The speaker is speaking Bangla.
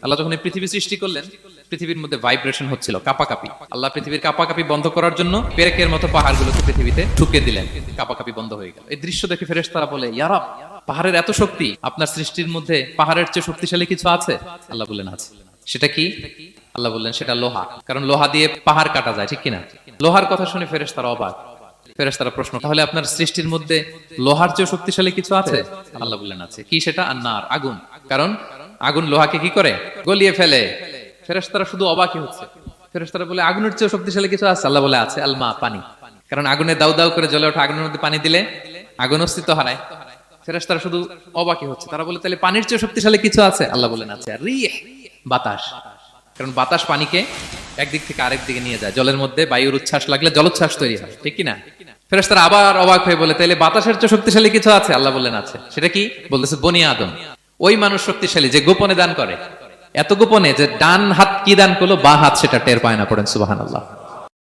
আল্লাহ যখন এই পৃথিবী সৃষ্টি করলেন, পৃথিবীর মধ্যে ভাইব্রেশন হচ্ছিল, কাঁপাকাঁপি। আল্লাহ পৃথিবীর কাঁপাকাঁপি বন্ধ করার জন্য পেরেকের মতো পাহাড়গুলোকে পৃথিবীতে ঠুকে দিলেন, কাঁপাকাঁপি বন্ধ হয়ে গেল। এই দৃশ্য দেখে ফেরেশতারা বলে, ইয়া রাব, পাহাড়ের এত শক্তি, আপনার সৃষ্টির মধ্যে পাহাড়ের চেয়ে শক্তিশালী কিছু আছে? আল্লাহ বললেন আছে। সেটা কি? আল্লাহ বললেন সেটা লোহা, কারণ লোহা দিয়ে পাহাড় কাটা যায়, ঠিক কিনা? লোহার কথা শুনে ফেরেশতারা অবাক। ফেরেশতারা প্রশ্ন, তাহলে আপনার সৃষ্টির মধ্যে লোহার চেয়ে শক্তিশালী কিছু আছে? আল্লাহ বললেন আছে। কি সেটা? আন্নার, আগুন। কারণ আগুন লোহাকে কি করে? গলিয়ে ফেলে। ফেরেশতারা শুধু অবাকই হচ্ছে। ফেরেশতারা বলে, আগুনের চেয়ে শক্তিশালী কিছু আছে? আল্লাহ বলে আছে, আলমা, পানি। কারণ আগুনে দাউ দাউ করে জ্বলে ওঠা আগুনের মধ্যে পানি দিলে আগুন অস্তিত্ব হারায়। ফেরেশতারা শুধু অবাকই হচ্ছে। তারা বলে, তাহলে পানির চেয়ে শক্তিশালী কিছু আছে? আল্লাহ বলেন আছে, আর রিহ, বাতাস। কারণ বাতাস পানিকে একদিক থেকে আরেক দিকে নিয়ে যায়। জলের মধ্যে বায়ুর উচ্ছ্বাস লাগলে জলোচ্ছ্বাস তৈরি হয়, ঠিক কিনা? ফেরেশতারা আবার অবাক হয়ে বলে, তাইলে বাতাসের চেয়ে শক্তিশালী কিছু আছে? আল্লাহ বললেন আছে। সেটা কি? বলতেছে বনি আদম। ওই মানুষ শক্তিশালী যে গোপনে দান করে, এত গোপনে যে ডান হাত কি দান করলো, বা হাত সেটা টের পায় না। পড়েন সুবহানাল্লাহ।